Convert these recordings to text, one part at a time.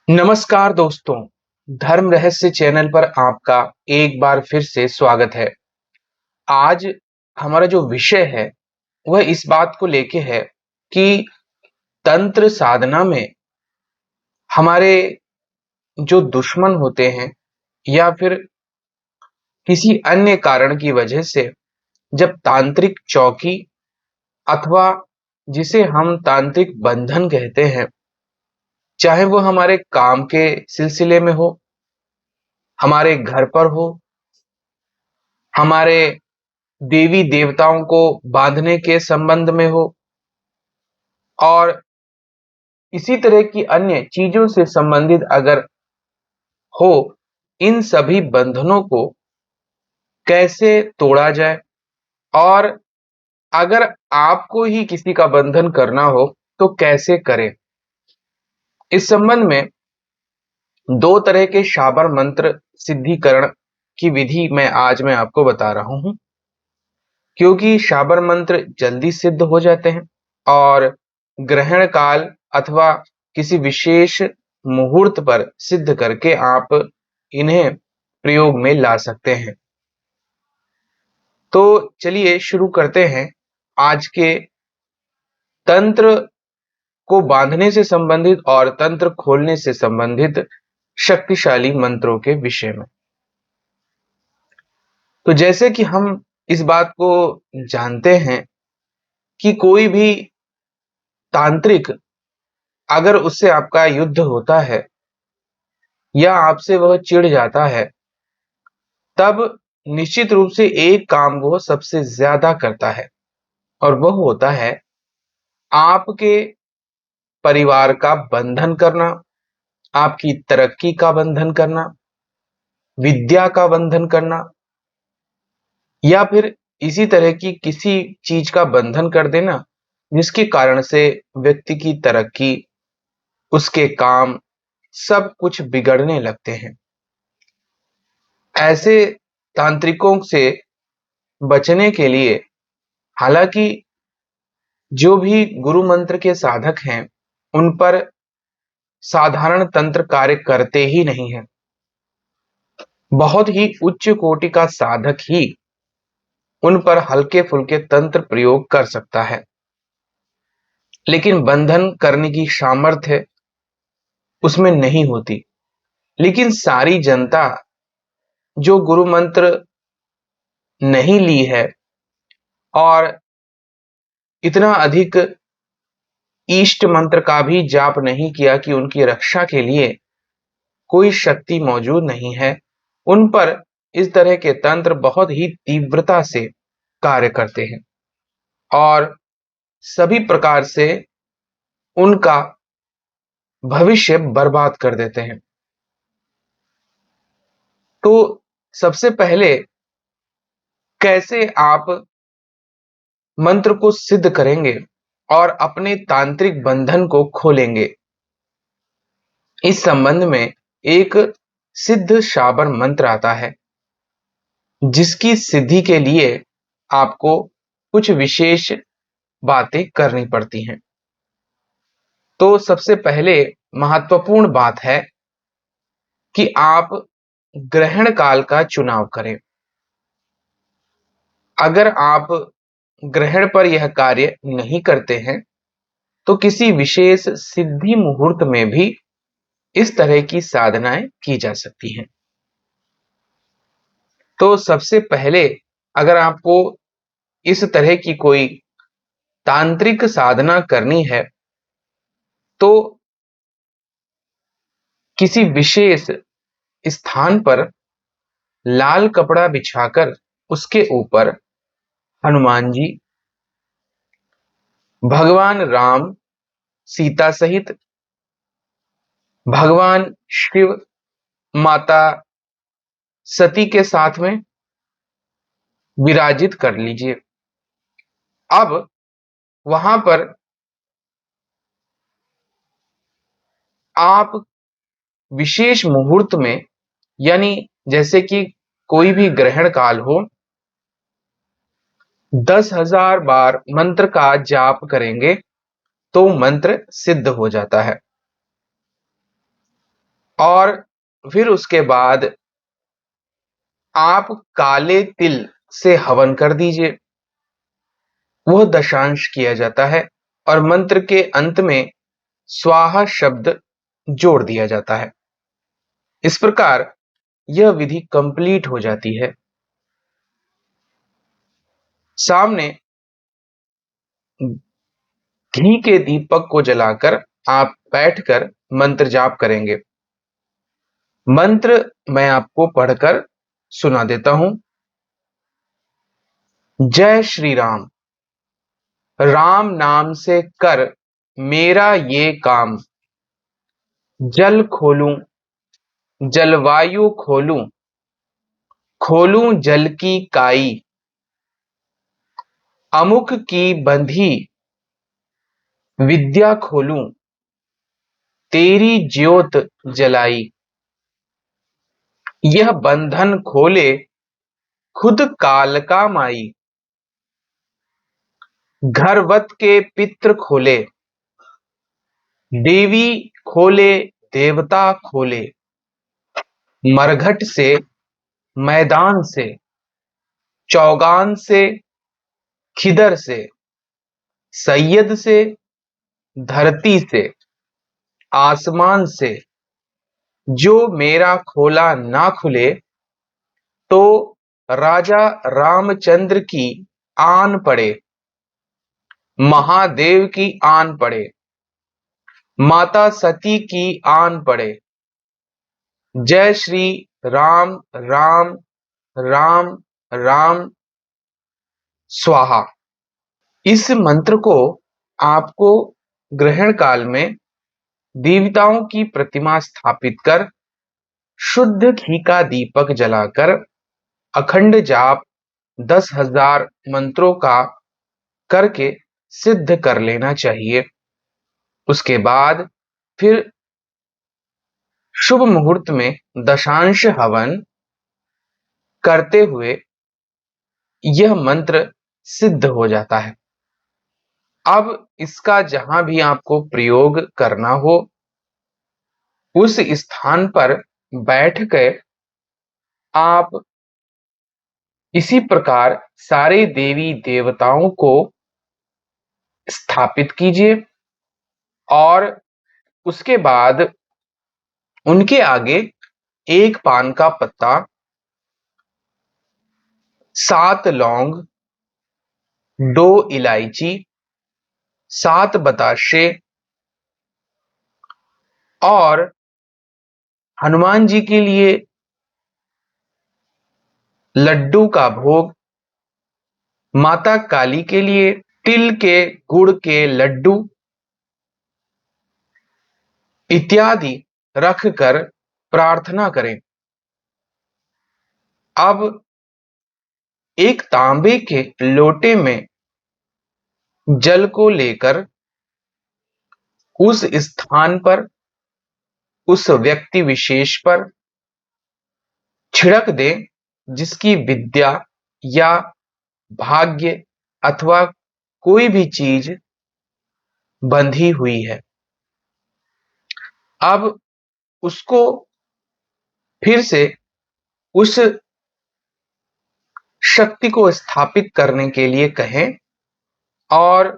नमस्कार दोस्तों, धर्म रहस्य चैनल पर आपका एक बार फिर से स्वागत है। आज हमारा जो विषय है वह इस बात को लेके है कि तंत्र साधना में हमारे जो दुश्मन होते हैं या फिर किसी अन्य कारण की वजह से जब तांत्रिक चौकी अथवा जिसे हम तांत्रिक बंधन कहते हैं, चाहे वो हमारे काम के सिलसिले में हो, हमारे घर पर हो, हमारे देवी देवताओं को बांधने के संबंध में हो और इसी तरह की अन्य चीजों से संबंधित अगर हो, इन सभी बंधनों को कैसे तोड़ा जाए और अगर आपको ही किसी का बंधन करना हो तो कैसे करें। इस संबंध में दो तरह के शाबर मंत्र सिद्धिकरण की विधि मैं आपको बता रहा हूं, क्योंकि शाबर मंत्र जल्दी सिद्ध हो जाते हैं और ग्रहण काल अथवा किसी विशेष मुहूर्त पर सिद्ध करके आप इन्हें प्रयोग में ला सकते हैं। तो चलिए शुरू करते हैं आज के तंत्र को बांधने से संबंधित और तंत्र खोलने से संबंधित शक्तिशाली मंत्रों के विषय में। तो जैसे कि हम इस बात को जानते हैं कि कोई भी तांत्रिक अगर उससे आपका युद्ध होता है या आपसे वह चिढ़ जाता है, तब निश्चित रूप से एक काम वो सबसे ज्यादा करता है और वह होता है आपके परिवार का बंधन करना, आपकी तरक्की का बंधन करना, विद्या का बंधन करना या फिर इसी तरह की किसी चीज का बंधन कर देना जिसके कारण से व्यक्ति की तरक्की, उसके काम सब कुछ बिगड़ने लगते हैं। ऐसे तांत्रिकों से बचने के लिए हालांकि जो भी गुरु मंत्र के साधक हैं उन पर साधारण तंत्र कार्य करते ही नहीं है। बहुत ही उच्च कोटि का साधक ही उन पर हल्के फुल्के तंत्र प्रयोग कर सकता है, लेकिन बंधन करने की सामर्थ्य उसमें नहीं होती। लेकिन सारी जनता जो गुरु मंत्र नहीं ली है और इतना अधिक इष्ट मंत्र का भी जाप नहीं किया कि उनकी रक्षा के लिए कोई शक्ति मौजूद नहीं है, उन पर इस तरह के तंत्र बहुत ही तीव्रता से कार्य करते हैं और सभी प्रकार से उनका भविष्य बर्बाद कर देते हैं। तो सबसे पहले कैसे आप मंत्र को सिद्ध करेंगे और अपने तांत्रिक बंधन को खोलेंगे, इस संबंध में एक सिद्ध शाबर मंत्र आता है जिसकी सिद्धि के लिए आपको कुछ विशेष बातें करनी पड़ती हैं। तो सबसे पहले महत्वपूर्ण बात है कि आप ग्रहण काल का चुनाव करें। अगर आप ग्रहण पर यह कार्य नहीं करते हैं तो किसी विशेष सिद्धि मुहूर्त में भी इस तरह की साधनाएं की जा सकती हैं। तो सबसे पहले अगर आपको इस तरह की कोई तांत्रिक साधना करनी है तो किसी विशेष स्थान पर लाल कपड़ा बिछाकर उसके ऊपर हनुमान जी, भगवान राम, सीता सहित भगवान शिव, माता सती के साथ में विराजित कर लीजिए। अब वहां पर आप विशेष मुहूर्त में, यानी जैसे कि कोई भी ग्रहण काल हो, 10,000 बार मंत्र का जाप करेंगे तो मंत्र सिद्ध हो जाता है। और फिर उसके बाद आप काले तिल से हवन कर दीजिए। वह दशांश किया जाता है और मंत्र के अंत में स्वाहा शब्द जोड़ दिया जाता है। इस प्रकार यह विधि कंप्लीट हो जाती है। सामने घी के दीपक को जलाकर आप बैठकर मंत्र जाप करेंगे। मंत्र मैं आपको पढ़कर सुना देता हूं। जय श्री राम। राम नाम से कर मेरा ये काम। जल खोलूं, जलवायु खोलूं, खोलूं जल की काई। अमुक की बंधी विद्या खोलूं, तेरी ज्योत जलाई। यह बंधन खोले खुद कालका माई। घरवत के पित्र खोले, देवी खोले, देवता खोले। मरघट से, मैदान से, चौगान से, खिदर से, सैयद से, धरती से, आसमान से, जो मेरा खोला ना खुले तो राजा रामचंद्र की आन पड़े, महादेव की आन पड़े, माता सती की आन पड़े। जय श्री राम राम राम राम स्वाहा। इस मंत्र को आपको ग्रहण काल में देवताओं की प्रतिमा स्थापित कर शुद्ध घी का दीपक जलाकर अखंड जाप 10,000 मंत्रों का करके सिद्ध कर लेना चाहिए। उसके बाद फिर शुभ मुहूर्त में दशांश हवन करते हुए यह मंत्र सिद्ध हो जाता है। अब इसका जहां भी आपको प्रयोग करना हो उस स्थान पर बैठ कर आप इसी प्रकार सारे देवी देवताओं को स्थापित कीजिए और उसके बाद उनके आगे एक पान का पत्ता, 7 लौंग, 2 इलायची, 7 बताशे और हनुमान जी के लिए लड्डू का भोग, माता काली के लिए तिल के गुड़ के लड्डू इत्यादि रखकर प्रार्थना करें। अब एक तांबे के लोटे में जल को लेकर उस स्थान पर, उस व्यक्ति विशेष पर छिड़क दें जिसकी विद्या या भाग्य अथवा कोई भी चीज बंधी हुई है। अब उसको फिर से उस शक्ति को स्थापित करने के लिए कहें और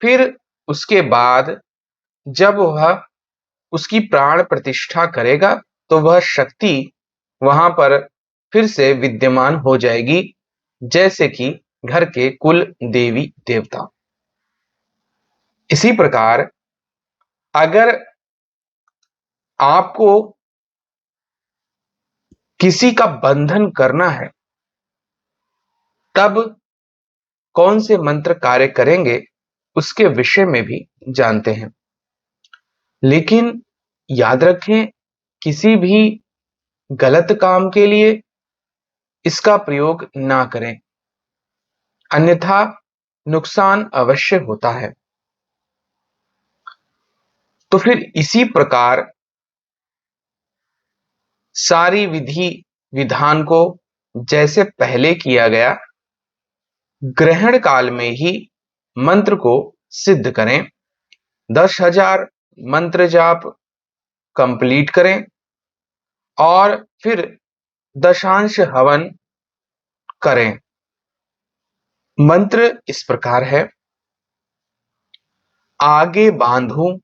फिर उसके बाद जब वह उसकी प्राण प्रतिष्ठा करेगा तो वह शक्ति वहां पर फिर से विद्यमान हो जाएगी, जैसे कि घर के कुल देवी देवता। इसी प्रकार अगर आपको किसी का बंधन करना है तब कौन से मंत्र कार्य करेंगे उसके विषय में भी जानते हैं। लेकिन याद रखें, किसी भी गलत काम के लिए इसका प्रयोग ना करें, अन्यथा नुकसान अवश्य होता है। तो फिर इसी प्रकार सारी विधि विधान को जैसे पहले किया गया ग्रहण काल में ही मंत्र को सिद्ध करें। 10,000 मंत्र जाप कंप्लीट करें और फिर दशांश हवन करें। मंत्र इस प्रकार है, आगे बांधूं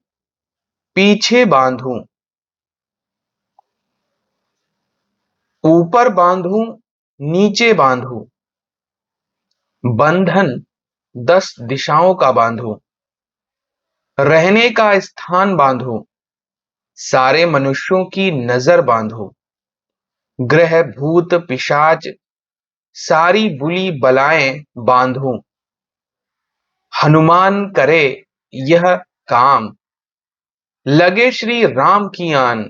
पीछे बांधूं, ऊपर बांधूं नीचे बांधूं, बंधन 10 दिशाओं का बांधूं, रहने का स्थान बांधूं, सारे मनुष्यों की नजर बांधूं, ग्रह भूत पिशाच सारी बुरी बलाएं बांधूं, हनुमान करे यह काम, लगे श्री राम की आन,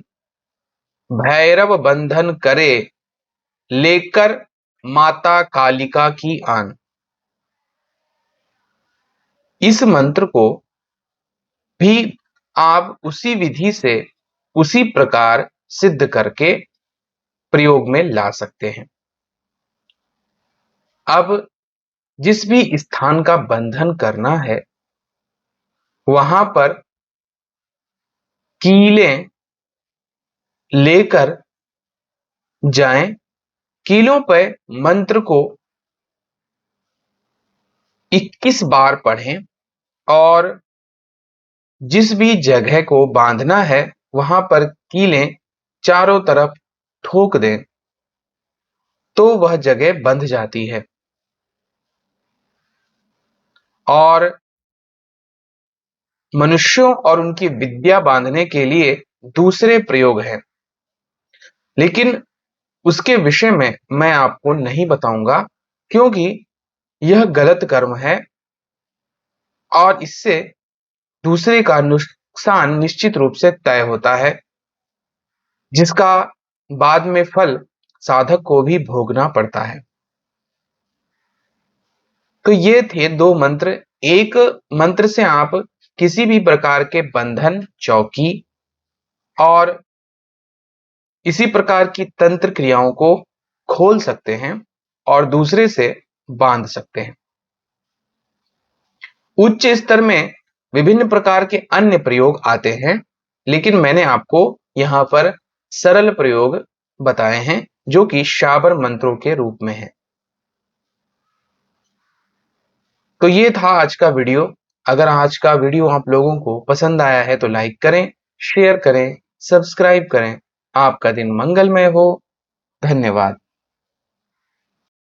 भैरव बंधन करे लेकर माता कालिका की आन। इस मंत्र को भी आप उसी विधि से उसी प्रकार सिद्ध करके प्रयोग में ला सकते हैं। अब जिस भी स्थान का बंधन करना है वहां पर कीलें लेकर जाएं, कीलों पर मंत्र को 21 बार पढ़ें और जिस भी जगह को बांधना है वहां पर कीलें चारों तरफ ठोक दें तो वह जगह बंध जाती है। और मनुष्यों और उनकी विद्या बांधने के लिए दूसरे प्रयोग हैं, लेकिन उसके विषय में मैं आपको नहीं बताऊंगा क्योंकि यह गलत कर्म है और इससे दूसरे का नुकसान निश्चित रूप से तय होता है, जिसका बाद में फल साधक को भी भोगना पड़ता है। तो ये थे 2 मंत्र। एक मंत्र से आप किसी भी प्रकार के बंधन, चौकी और इसी प्रकार की तंत्र क्रियाओं को खोल सकते हैं और दूसरे से बांध सकते हैं। उच्च स्तर में विभिन्न प्रकार के अन्य प्रयोग आते हैं, लेकिन मैंने आपको यहां पर सरल प्रयोग बताए हैं जो कि शाबर मंत्रों के रूप में है। तो ये था आज का वीडियो। अगर आज का वीडियो आप लोगों को पसंद आया है तो लाइक करें, शेयर करें, सब्सक्राइब करें। आपका दिन मंगलमय हो। धन्यवाद।